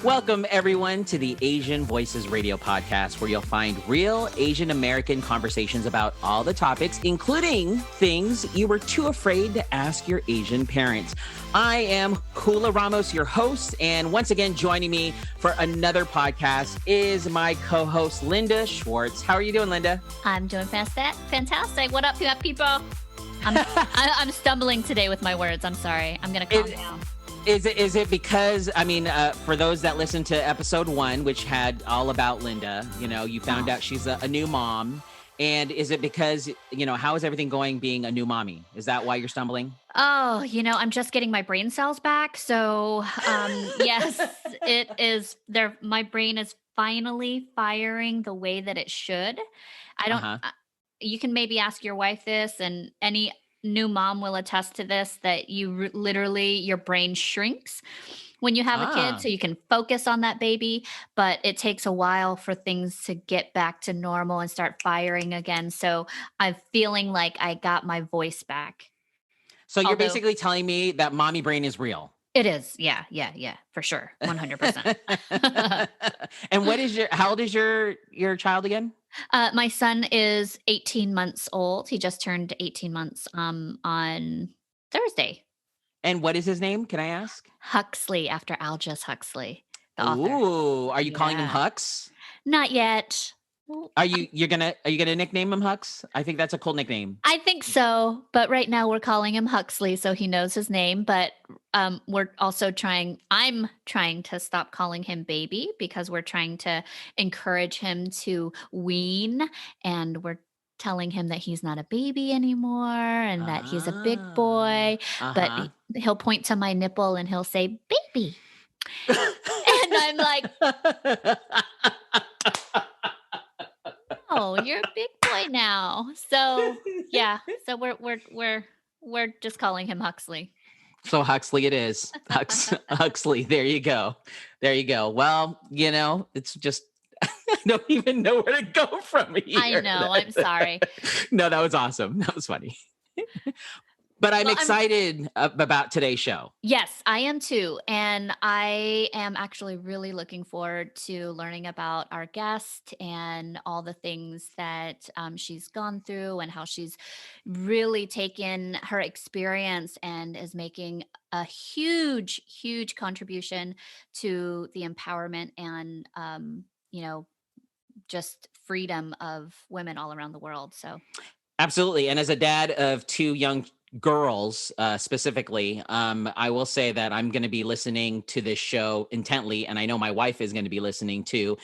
Welcome, everyone, to the Asian Voices Radio podcast, where you'll find real Asian American conversations about all the topics, including things you were too afraid to ask your Asian parents. I am Hula Ramos, your host, and once again, joining me for another podcast is my co-host, Linda Schwartz. How are you doing, Linda? I'm doing fantastic. What up, people? I'm stumbling today with my words. I'm sorry. I'm going to calm down. Is it because, for those that listened to episode 1, which had all about Linda, you found out she's a new mom. And is it because, how is everything going being a new mommy? Is that why you're stumbling? Oh, I'm just getting my brain cells back. So, yes, it is there. My brain is finally firing the way that it should. You can maybe ask your wife this, and any new mom will attest to this, that you literally, your brain shrinks when you have a kid so you can focus on that baby, but it takes a while for things to get back to normal and start firing again. So I'm feeling like I got my voice back. So you're basically telling me that mommy brain is real. It is. Yeah, for sure. 100%. And how old is your child again? My son is 18 months old. He just turned 18 months on Thursday. And what is his name? Can I ask? Huxley, after Aldous Huxley, the author. Ooh, are you calling him Hux? Not yet. Are you gonna nickname him Hux? I think that's a cool nickname. I think so, but right now we're calling him Huxley, so he knows his name. But we're also I'm trying to stop calling him baby, because we're trying to encourage him to wean, and we're telling him that he's not a baby anymore and that he's a big boy. But he'll point to my nipple and he'll say, "Baby," and I'm like, "Oh, you're a big boy now." So yeah, so we're just calling him Huxley. So Huxley it is. Huxley. There you go. Well, it's just, I don't even know where to go from here. I know. I'm sorry. No, that was awesome. That was funny. But I'm excited about today's show. Yes, I am too. And I am actually really looking forward to learning about our guest and all the things that she's gone through, and how she's really taken her experience and is making a huge, huge contribution to the empowerment and, just freedom of women all around the world. So, absolutely. And as a dad of 2 young girls, specifically, I will say that I'm going to be listening to this show intently, and I know my wife is going to be listening too.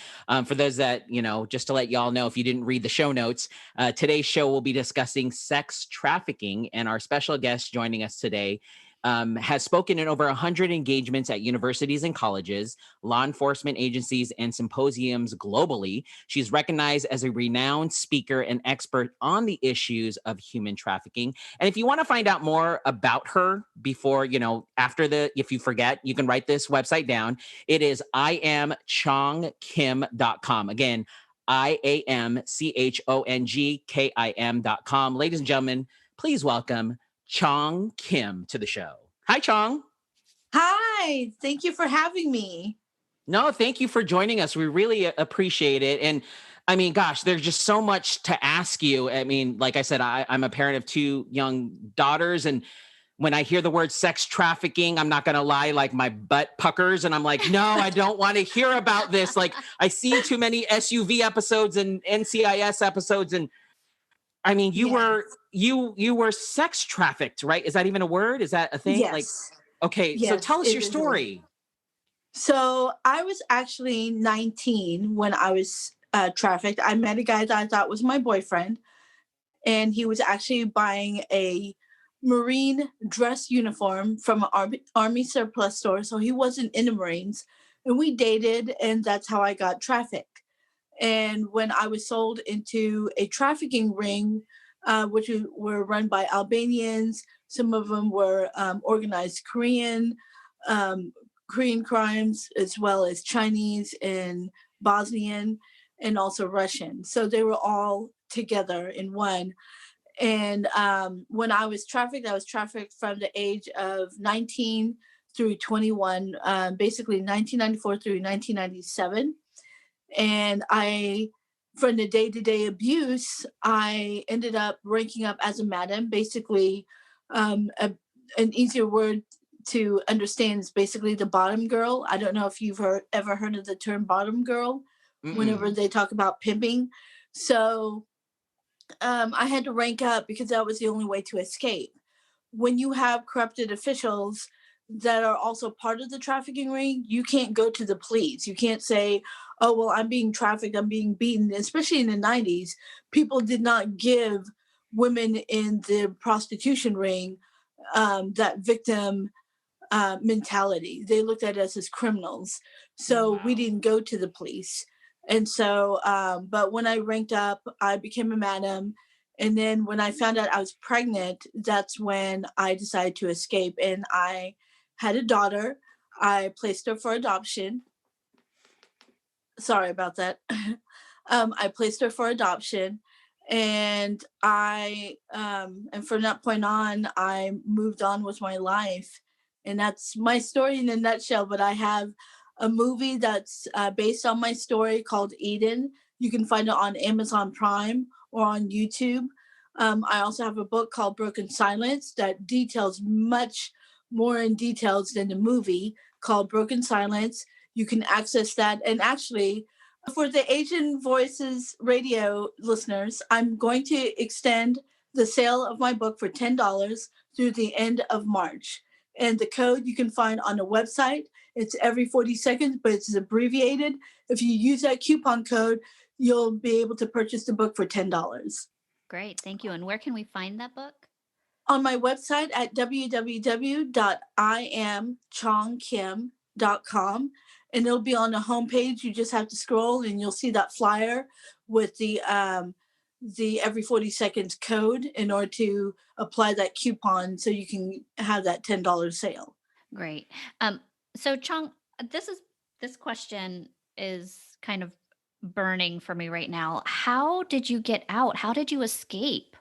For those that, just to let y'all know, if you didn't read the show notes, today's show will be discussing sex trafficking, and our special guest joining us today has spoken in over 100 engagements at universities and colleges, law enforcement agencies, and symposiums globally. She's recognized as a renowned speaker and expert on the issues of human trafficking. And if you want to find out more about her before, if you forget, you can write this website down. It is iamchongkim.com. Again, iamchongkim.com. Ladies and gentlemen, please welcome Chong Kim to the show. Hi, Chong. Hi. Thank you for having me. No, thank you for joining us. We really appreciate it. And gosh, there's just so much to ask you. Like I said, I'm a parent of 2 young daughters. And when I hear the word sex trafficking, I'm not going to lie, like my butt puckers. And I'm like, no, I don't want to hear about this. Like, I see too many SUV episodes and NCIS episodes. And you were sex trafficked, right? Is that even a word? Is that a thing? Yes. Okay. Yes, so tell us your story. So I was actually 19 when I was trafficked. I met a guy that I thought was my boyfriend, and he was actually buying a Marine dress uniform from an Army surplus store. So he wasn't in the Marines, and we dated, and that's how I got trafficked. And when I was sold into a trafficking ring, which were run by Albanians, some of them were organized Korean crimes, as well as Chinese and Bosnian, and also Russian. So they were all together in one. And when I was trafficked from the age of 19 through 21, basically 1994 through 1997. And from the day-to-day abuse, I ended up ranking up as a madam. Basically, an easier word to understand is basically the bottom girl. I don't know if you've ever heard of the term bottom girl whenever they talk about pimping. So I had to rank up because that was the only way to escape. When you have corrupted officials that are also part of the trafficking ring, you can't go to the police. You can't say, oh, well, I'm being trafficked, I'm being beaten. Especially in the 90s, people did not give women in the prostitution ring that victim mentality. They looked at us as criminals. So we didn't go to the police. And so, but when I ranked up, I became a madam. And then when I found out I was pregnant, that's when I decided to escape. And I had a daughter. I placed her for adoption. Sorry about that. I placed her for adoption. And and from that point on, I moved on with my life. And that's my story in a nutshell. But I have a movie that's based on my story called Eden. You can find it on Amazon Prime or on YouTube. I also have a book called Broken Silence that details much more in details than the movie, called Broken Silence. You can access that. And actually, for the Asian Voices radio listeners, I'm going to extend the sale of my book for $10 through the end of March. And the code you can find on the website. It's every 40 seconds, but it's abbreviated. If you use that coupon code, you'll be able to purchase the book for $10. Great. Thank you. And where can we find that book? On my website at www.iamchongkim.com. And it'll be on the homepage. You just have to scroll and you'll see that flyer with the every 40 seconds code in order to apply that coupon so you can have that $10 sale. Great. So Chong, this question is kind of burning for me right now. How did you get out? How did you escape?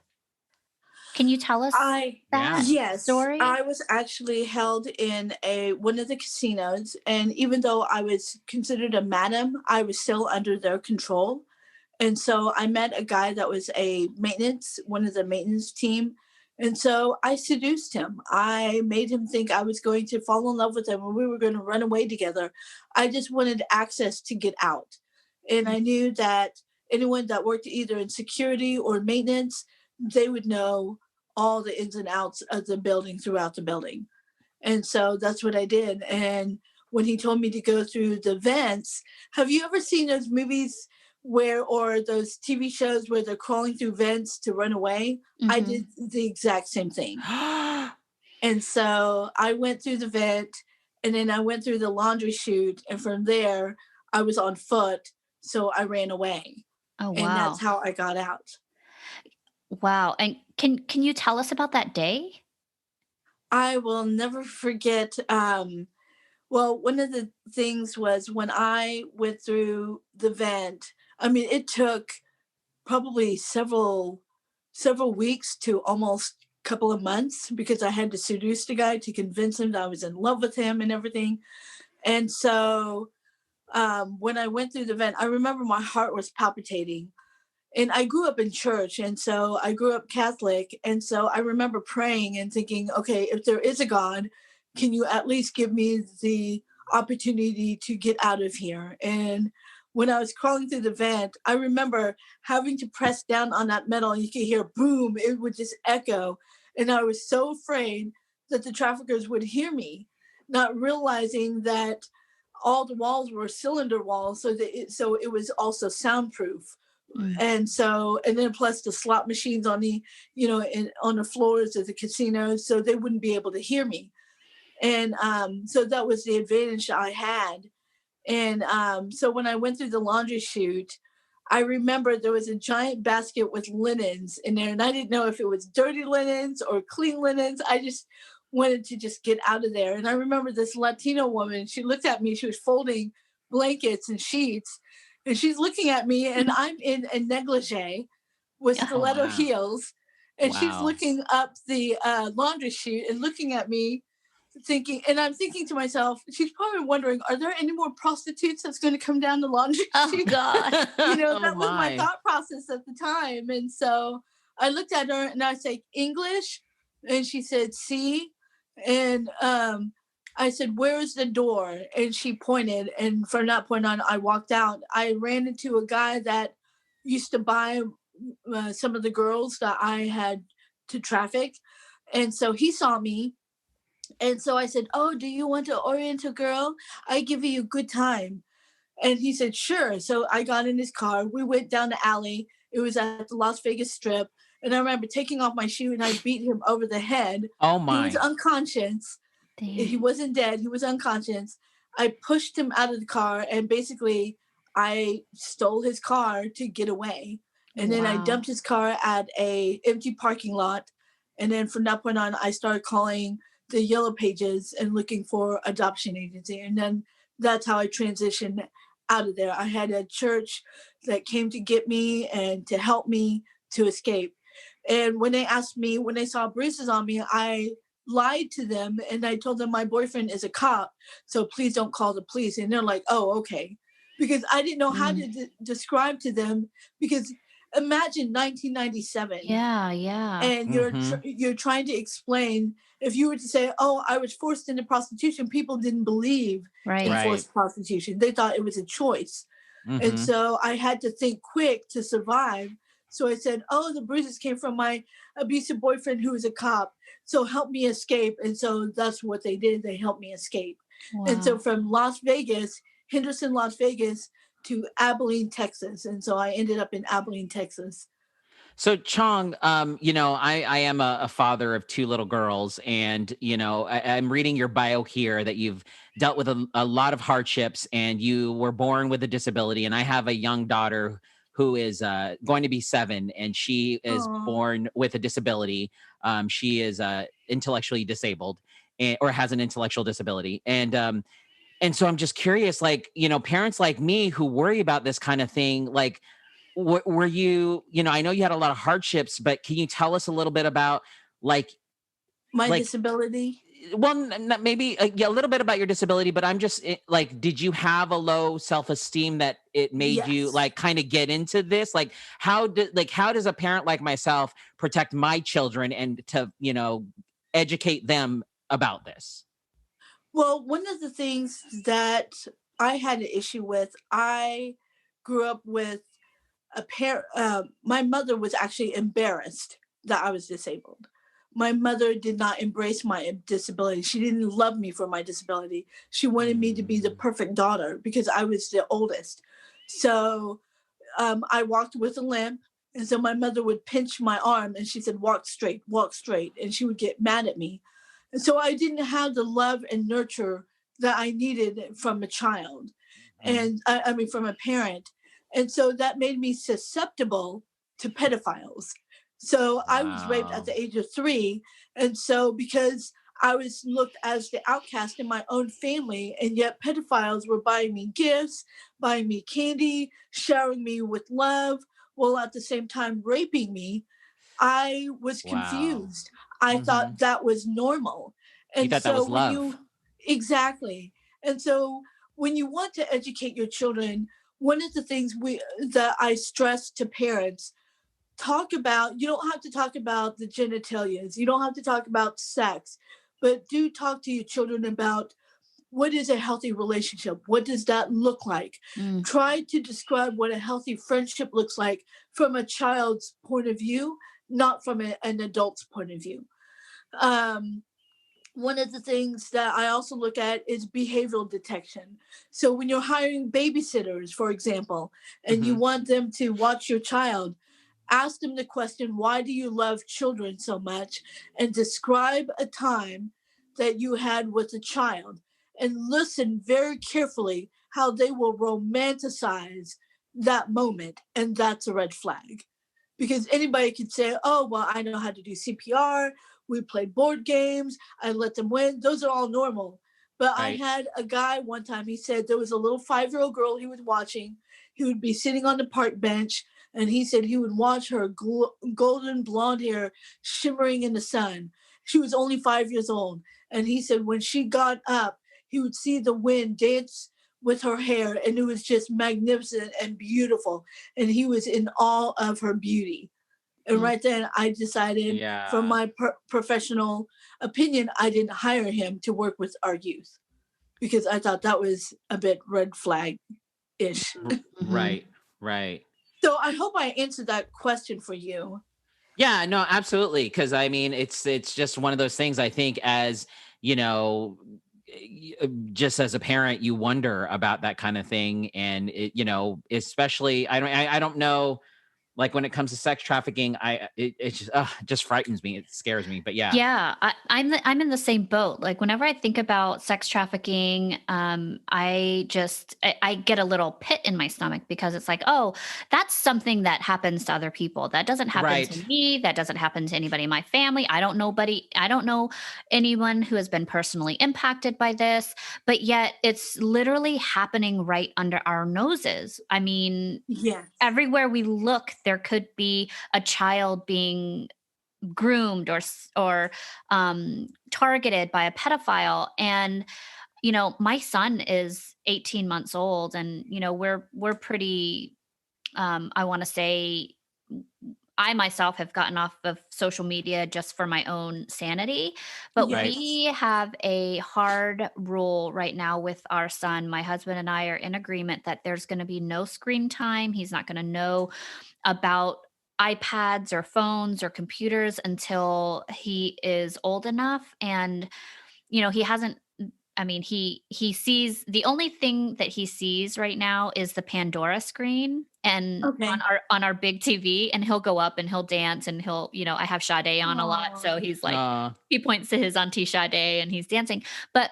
Can you tell us that story? I was actually held in one of the casinos, and even though I was considered a madam, I was still under their control. And so I met a guy that was one of the maintenance team. And so I seduced him. I made him think I was going to fall in love with him and we were going to run away together. I just wanted access to get out. And I knew that anyone that worked either in security or maintenance, they would know all the ins and outs of the building throughout the building. And so that's what I did. And when he told me to go through the vents, have you ever seen those movies or those TV shows where they're crawling through vents to run away? Mm-hmm. I did the exact same thing. And so I went through the vent and then I went through the laundry chute. And from there, I was on foot. So I ran away. Oh, wow. And that's how I got out. Wow. And can you tell us about that day? I will never forget. Well, one of the things was when I went through the vent, I mean, it took probably several weeks to almost a couple of months because I had to seduce the guy to convince him that I was in love with him and everything. And so when I went through the vent, I remember my heart was palpitating. And I grew up in church, and so I grew up Catholic. And so I remember praying and thinking, okay, if there is a God, can you at least give me the opportunity to get out of here? And when I was crawling through the vent, I remember having to press down on that metal and you could hear boom, it would just echo. And I was so afraid that the traffickers would hear me, not realizing that all the walls were cylinder walls. So it was also soundproof. And then plus the slot machines on the, on the floors of the casinos, so they wouldn't be able to hear me. And so that was the advantage I had. And so when I went through the laundry chute, I remember there was a giant basket with linens in there, and I didn't know if it was dirty linens or clean linens. I just wanted to just get out of there. And I remember this Latino woman, she looked at me, she was folding blankets and sheets. And she's looking at me, and I'm in a negligee with stiletto heels. And she's looking up the laundry chute and looking at me I'm thinking to myself, she's probably wondering, are there any more prostitutes that's going to come down the laundry Oh chute? God. Oh That was my my. thought process at the time. And so I looked at her and I said, English? And she said, see. And I said, where is the door? And she pointed. And from that point on, I walked out. I ran into a guy that used to buy some of the girls that I had to traffic. And so he saw me. And so I said, oh, do you want to Oriental girl? I give you a good time. And he said, sure. So I got in his car. We went down the alley. It was at the Las Vegas Strip. And I remember taking off my shoe and I beat him over the head. Oh He was my. unconscious. He Dang. wasn't dead. He was unconscious. I pushed him out of the car and basically I stole his car to get away. And then I Wow. dumped his car at a empty parking lot. And then from that point on, I started calling the Yellow Pages and looking for adoption agency. And then that's how I transitioned out of there. I had a church that came to get me and to help me to escape. And when they asked me, when they saw bruises on me, I lied to them and I told them my boyfriend is a cop, so please don't call the police. And they're like, oh, okay. Because I didn't know how to describe to them, because imagine 1997 Yeah. and you're trying to explain. If you were to say, oh, I was forced into prostitution, people didn't believe in Right. Right. forced prostitution. They thought it was a choice. And Mm-hmm. so I had to think quick to survive. So I said, oh, the bruises came from my abusive boyfriend who was a cop. So help me escape. And so that's what they did. They helped me escape. And so Wow. from Las Vegas, Henderson, Las Vegas, to Abilene, Texas. And so I ended up in Abilene, Texas. So Chong, I am a father of two little girls, and I'm reading your bio here that you've dealt with a lot of hardships, and you were born with a disability. And I have a young daughter who is going to be 7, and she is Oh, born with a disability. She is intellectually disabled, or has an intellectual disability, and so I'm just curious, like, parents like me who worry about this kind of thing, like, were you, I know you had a lot of hardships, but can you tell us a little bit about, like, my like, disability. well, maybe yeah, a little bit about your disability, but I'm just like, did you have a low self-esteem that it made you Yes. like kind of get into this? Like, how does a parent like myself protect my children and to, educate them about this? Well, one of the things that I had an issue with, I grew up with a parent. My mother was actually embarrassed that I was disabled. My mother did not embrace my disability. She didn't love me for my disability. She wanted me to be the Mm. perfect daughter because I was the oldest. So I walked with a limp. And so my mother would pinch my arm and she said, walk straight. And she would get mad at me. And so I didn't have the love and nurture that I needed from a child. Mhm. And I mean, from a parent. And so that made me susceptible to pedophiles. So I was raped at Wow. the age of 3. And so because I was looked as the outcast in my own family, and yet pedophiles were buying me gifts, buying me candy, showering me with love, while at the same time raping me, I was Wow. confused. I Hmm. thought that was normal. You And thought that so was when love. you, exactly. And so when you want to educate your children, one of the things that I stress to parents, talk about, you don't have to talk about the genitalias, you don't have to talk about sex, but do talk to your children about what is a healthy relationship? What does that look like? Mm. Try to describe what a healthy friendship looks like from a child's point of view, not from an adult's point of view. Um, One of the things that I also look at is behavioral detection. So when you're hiring babysitters, for example, and you Hmm. want them to watch your child, ask them the question, why do you love children so much? And describe a time that you had with a child and listen very carefully how they will romanticize that moment. And that's a red flag. Because anybody could say, oh, well, I know how to do CPR. We played board games. I let them win. Those are all normal. But I Right. had a guy one time, he said there was a little 5-year-old girl he was watching. He would be sitting on the park bench and he said he would watch her golden blonde hair shimmering in the sun. She was only 5 years old. And he said when she got up, he would see the wind dance with her hair, and it was just magnificent and beautiful. And he was in awe of her beauty. And right then, I decided, from my professional opinion, I didn't hire him to work with our youth because I thought that was a bit red flag-ish. Right, right. So I hope I answered that question for you. Yeah, no, absolutely. Because I mean, it's just one of those things. I think, as you know, just as a parent, you wonder about that kind of thing, and especially I don't know. Like when it comes to sex trafficking, it just frightens me. It scares me. But Yeah, I'm in the same boat. Like whenever I think about sex trafficking, I get a little pit in my stomach because it's like, oh, that's something that happens to other people. That doesn't happen to me. That doesn't happen to anybody in my family. I don't know anyone who has been personally impacted by this, but yet it's literally happening right under our noses. I mean, everywhere we look, there could be a child being groomed or targeted by a pedophile. And my son is 18 months old, and we're pretty I want to say, I myself have gotten off of social media just for my own sanity, but we have a hard rule right now with our son. My husband and I are in agreement that there's going to be no screen time. He's not going to know about iPads or phones or computers until he is old enough. And, he hasn't, I mean, he sees, the only thing that he sees right now is the Pandora screen and on our big TV, and he'll go up and he'll dance, and he'll, I have Sade on a lot. So he's like, he points to his auntie Sade and he's dancing. But,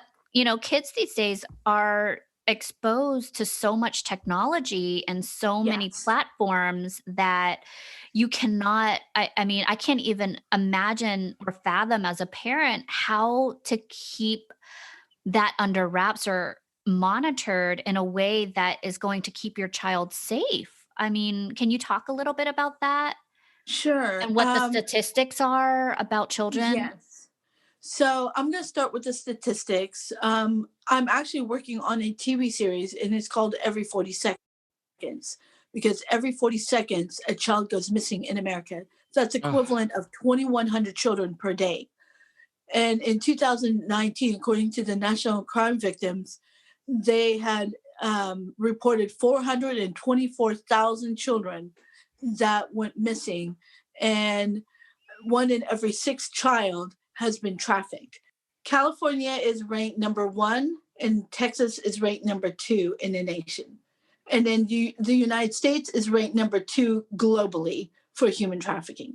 kids these days are exposed to so much technology and so many platforms that you cannot, I mean, I can't even imagine or fathom as a parent how to keep that under wraps or monitored in a way that is going to keep your child safe. I mean, can you talk a little bit about that? Sure. And what the statistics are about children? Yes. So I'm going to start with the statistics. I'm actually working on a TV series, and it's called Every 40 Seconds, because every 40 seconds, a child goes missing in America. So that's equivalent of 2,100 children per day. And in 2019, according to the National Crime Victims, they had reported 424,000 children that went missing, and 1 in every 6 child has been trafficked. California is ranked number 1, and Texas is ranked number 2 in the nation. And then the United States is ranked number 2 globally for human trafficking.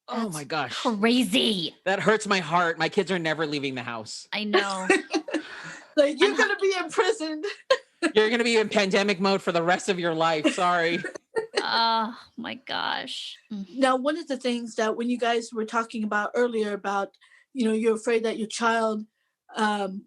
Oh my gosh. Crazy. That hurts my heart. My kids are never leaving the house. I know. Like, you're going to be imprisoned. You're going to be in pandemic mode for the rest of your life. Sorry. Oh my gosh. Now, one of the things that when you guys were talking about earlier about, you're afraid that your child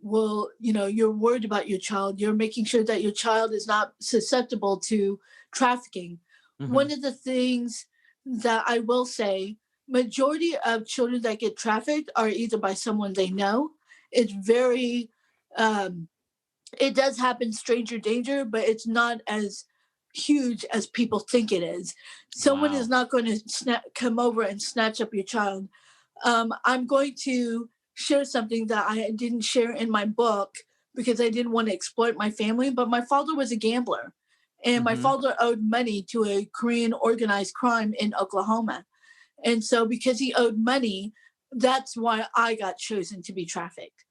will, you're worried about your child. You're making sure that your child is not susceptible to trafficking. Mm-hmm. One of the things that I will say, majority of children that get trafficked are either by someone they know. It's very, it does happen, stranger danger, but it's not as huge as people think it is. Someone is not going to come over and snatch up your child. I'm going to share something that I didn't share in my book because I didn't want to exploit my family, but my father was a gambler, and my father owed money to a Korean organized crime in Oklahoma. And so because he owed money, that's why I got chosen to be trafficked.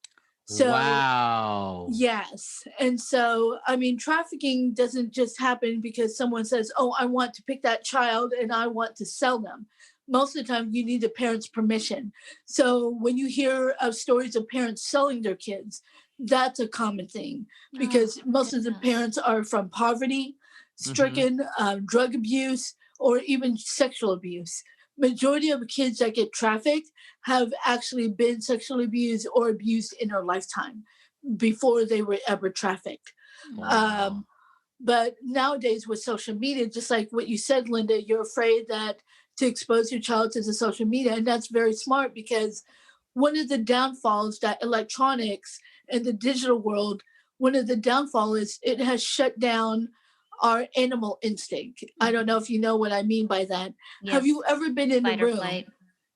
So, wow. Yes. And so, I mean, trafficking doesn't just happen because someone says, oh, I want to pick that child and I want to sell them. Most of the time, you need the parents' permission. So when you hear of stories of parents selling their kids, that's a common thing because most of the parents are from poverty, stricken, drug abuse, or even sexual abuse. Majority of kids that get trafficked have actually been sexually abused or abused in their lifetime before they were ever trafficked. Wow. But nowadays with social media, just like what you said, Linda, you're afraid that to expose your child to the social media. And that's very smart because one of the downfalls that electronics and the digital world, one of the downfall is it has shut down our animal instinct. I don't know if you know what I mean by that. Have Yes. you ever been in a Fight or room? flight.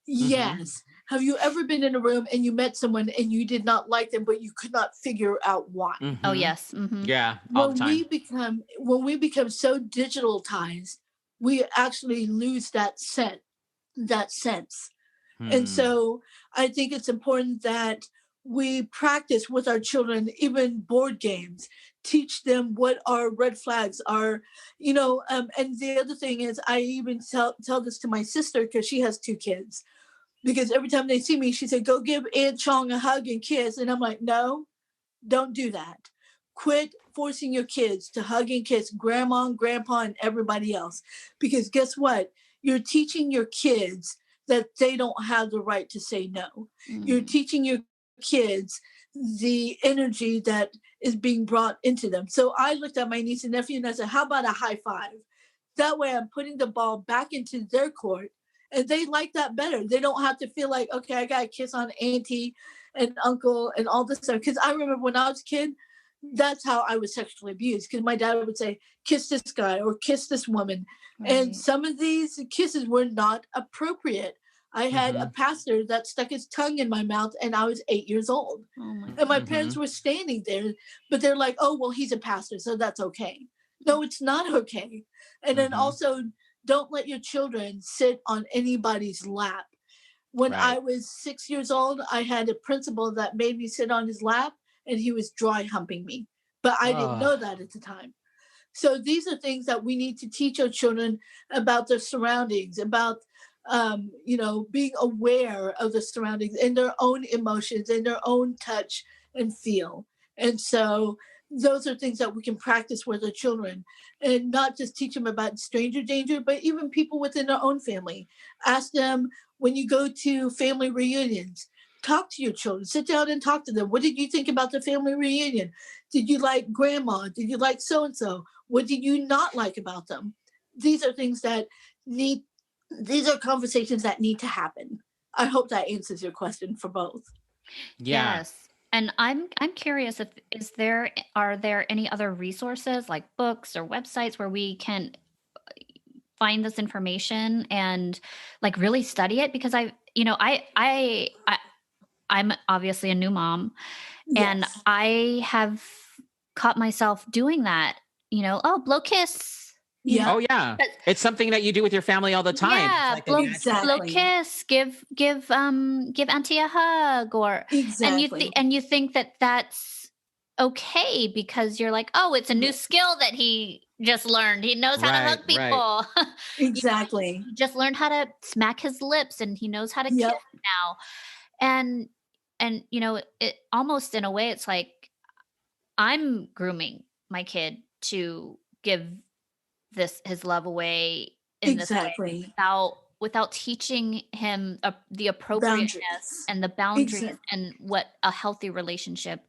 Yes. Have you ever been in a room and you met someone and you did not like them, but you could not figure out why? Oh, yes. Yeah, all the time. When we become so digitalized, we actually lose that sense. And so I think it's important that we practice with our children, even board games, teach them what our red flags are, and the other thing is I even tell this to my sister because she has 2 kids, because every time they see me, she said, go give Aunt Chong a hug and kiss. And I'm like, no, don't do that. Quit forcing your kids to hug and kiss grandma and grandpa and everybody else. Because guess what? You're teaching your kids that they don't have the right to say no. You're teaching your kids the energy that is being brought into them. So I looked at my niece and nephew and I said, how about a high five? That way I'm putting the ball back into their court. And they like that better. They don't have to feel like, okay, I got to kiss on auntie and uncle and all this stuff. Because I remember when I was a kid, that's how I was sexually abused. Because my dad would say, kiss this guy or kiss this woman. Right. And some of these kisses were not appropriate. I had a pastor that stuck his tongue in my mouth and I was 8 years old. And my parents were standing there, but they're like, oh, well, he's a pastor, so that's okay. No, it's not okay. And then also, don't let your children sit on anybody's lap. When I was 6 years old, I had a principal that made me sit on his lap and he was dry humping me. But I didn't know that at the time. So these are things that we need to teach our children about their surroundings, about, being aware of the surroundings and their own emotions and their own touch and feel. And so those are things that we can practice with our children and not just teach them about stranger danger, but even people within their own family. Ask them when you go to family reunions, talk to your children, sit down and talk to them. What did you think about the family reunion? Did you like grandma? Did you like so-and-so? What did you not like about them? These are things that these are conversations that need to happen. I hope that answers your question for both. Yeah. Yes. And I'm curious if are there any other resources like books or websites where we can find this information and like really study it? Because I'm obviously a new mom, and I have caught myself doing that. Blow kiss. Yeah. Oh yeah. It's something that you do with your family all the time. Yeah, blow kiss, give auntie a hug, or and you think that that's okay because you're like, oh, it's a new skill that he just learned. He knows how to hug people. Exactly. He just learned how to smack his lips and he knows how to kiss now. And it almost in a way it's like I'm grooming my kid to give his love away in this way without teaching him the appropriateness and the boundaries and what a healthy relationship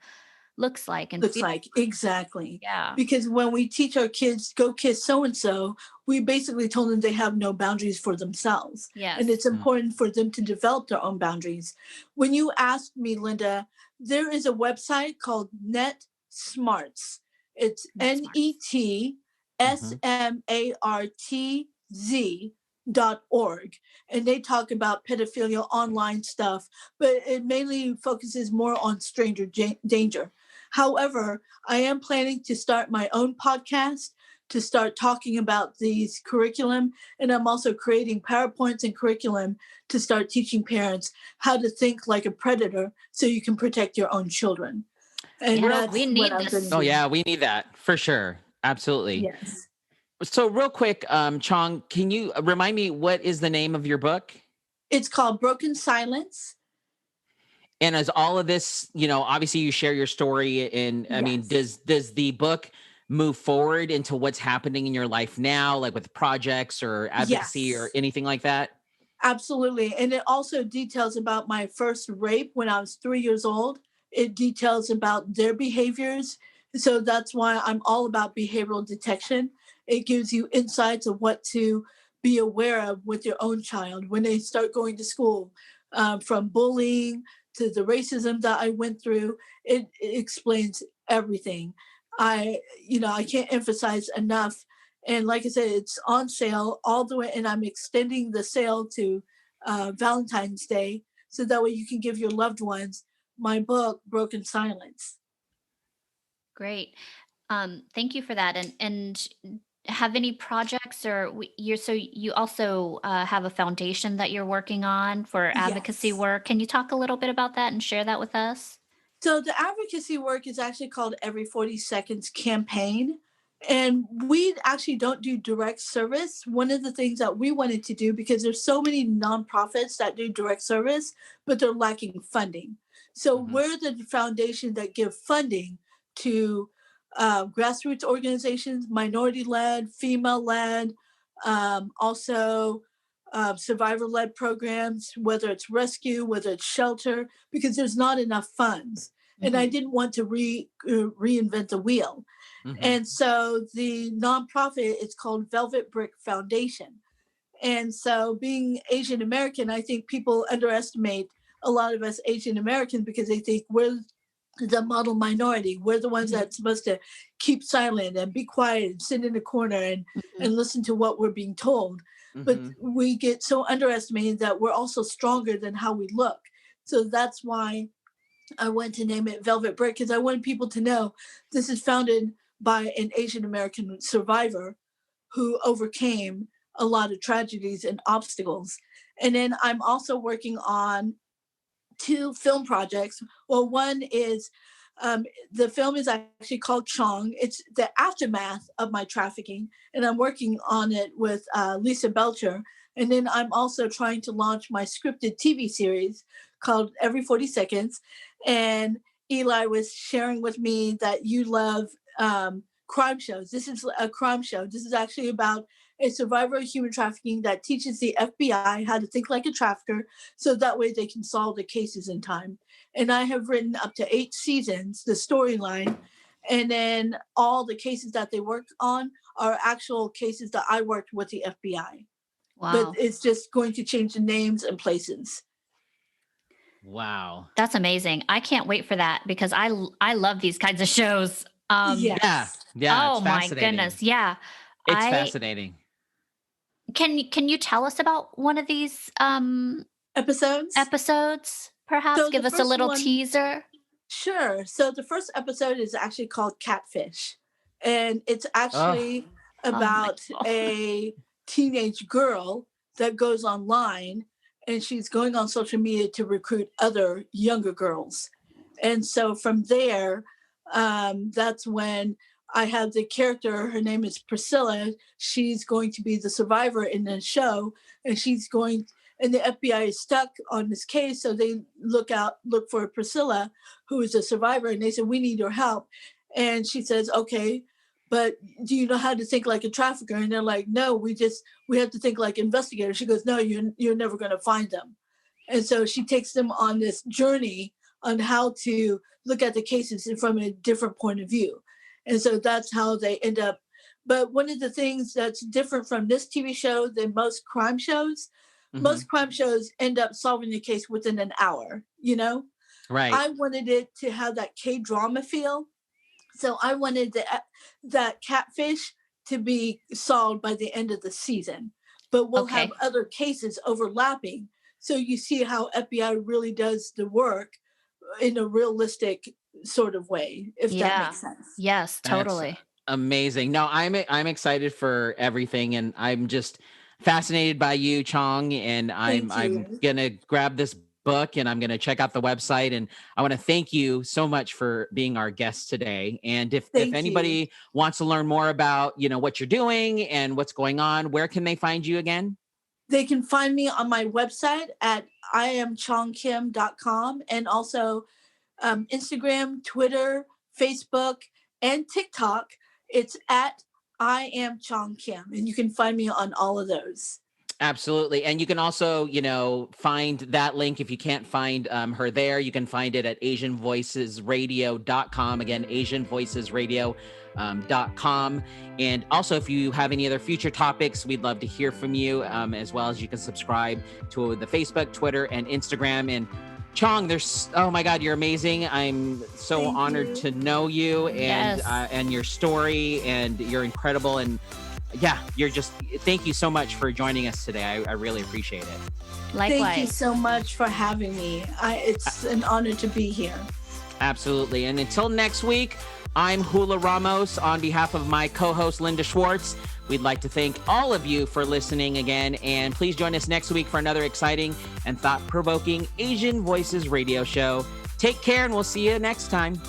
looks like and feels like. Exactly. Yeah. Because when we teach our kids go kiss so-and-so, we basically told them they have no boundaries for themselves. Yes. And it's important for them to develop their own boundaries. When you asked me, Linda, there is a website called Net Smarts. It's NETSMARTZ.org. And they talk about pedophilia online stuff, but it mainly focuses more on stranger danger. However, I am planning to start my own podcast to start talking about these curriculum. And I'm also creating PowerPoints and curriculum to start teaching parents how to think like a predator so you can protect your own children. And we need this. Oh yeah, we need that for sure. Absolutely. Yes. So real quick, Chong, can you remind me what is the name of your book? It's called Broken Silence. And as all of this, obviously you share your story, and I mean, does the book move forward into what's happening in your life now, like with projects or advocacy or anything like that? Absolutely. And it also details about my first rape when I was 3 years old. It details about their behaviors. So that's why I'm all about behavioral detection. It gives you insights of what to be aware of with your own child when they start going to school, from bullying to the racism that I went through. It explains everything. I can't emphasize enough. And like I said, it's on sale all the way, and I'm extending the sale to Valentine's Day, so that way you can give your loved ones my book, Broken Silence. Great. Thank you for that. And have any projects you also have a foundation that you're working on for advocacy Yes. work. Can you talk a little bit about that and share that with us? So the advocacy work is actually called Every 40 Seconds Campaign. And we actually don't do direct service. One of the things that we wanted to do, because there's so many nonprofits that do direct service, but they're lacking funding. So we're the foundation that give funding to grassroots organizations, minority-led, female-led, also survivor-led programs, whether it's rescue, whether it's shelter, because there's not enough funds. And I didn't want to reinvent the wheel. And so the nonprofit is called Velvet Brick Foundation. And so being Asian American, I think people underestimate a lot of us Asian Americans because they think we're the model minority. We're the ones that's supposed to keep silent and be quiet and sit in a corner and listen to what we're being told. But we get so underestimated that we're also stronger than how we look. So that's why I went to name it Velvet Brick, because I wanted people to know this is founded by an Asian American survivor who overcame a lot of tragedies and obstacles. And then I'm also working on 2 film projects. Well, one is the film is actually called Chong. It's the aftermath of my trafficking, and I'm working on it with Lisa Belcher. And then I'm also trying to launch my scripted TV series called Every 40 Seconds. And Eli was sharing with me that you love crime shows. This is a crime show. This is actually about a survivor of human trafficking that teaches the FBI how to think like a trafficker, so that way they can solve the cases in time. And I have written up to 8 seasons, the storyline, and then all the cases that they work on are actual cases that I worked with the FBI. Wow. But it's just going to change the names and places. Wow. That's amazing. I can't wait for that because I love these kinds of shows. Yes. Yeah. Oh It's my fascinating. goodness. Yeah. It's fascinating. Can you tell us about one of these Episodes? perhaps? So Give the us a first little one, teaser. sure. So the first episode is actually called Catfish. And it's Oh, actually Oh my about God. a teenage girl that goes online, and she's going on social media to recruit other younger girls. And so from there, that's when I have the character. Her name is Priscilla. She's going to be the survivor in the show, and and the FBI is stuck on this case. So they look for Priscilla, who is a survivor, and they said, "We need your help." And she says, "Okay, but do you know how to think like a trafficker?" And they're like, "No, we have to think like investigators." She goes, "No, you're never going to find them." And so she takes them on this journey on how to look at the cases from a different point of view. And so that's how they end up. But one of the things that's different from this TV show than most crime shows end up solving the case within an hour, right. I wanted it to have that K-drama feel. So I wanted that Catfish to be solved by the end of the season. But we'll have other cases overlapping. So you see how FBI really does the work in a realistic sort of way, if that makes sense. Yes, That's totally. amazing. No, I'm excited for everything, and I'm just fascinated by you, Chong. And I'm gonna grab this book and I'm gonna check out the website. And I want to thank you so much for being our guest today. And if anybody wants to learn more about what you're doing and what's going on, where can they find you again? They can find me on my website at iamchongkim.com, and also Instagram, Twitter, Facebook, and TikTok. It's at I am Chong Kim, and you can find me on all of those. Absolutely. And you can also, find that link if you can't find her there. You can find it at asianvoicesradio.com. Again, asianvoicesradio.com. And also, if you have any other future topics, we'd love to hear from you, as well as you can subscribe to the Facebook, Twitter, and Instagram. And Chong, oh my God, you're amazing. I'm so honored to know you and your story, and you're incredible. And yeah, thank you so much for joining us today. I really appreciate it. Likewise. Thank you so much for having me. It's an honor to be here. Absolutely. And until next week, I'm Hula Ramos on behalf of my co-host, Linda Schwartz. We'd like to thank all of you for listening again, and please join us next week for another exciting and thought-provoking Asian Voices radio show. Take care, and we'll see you next time.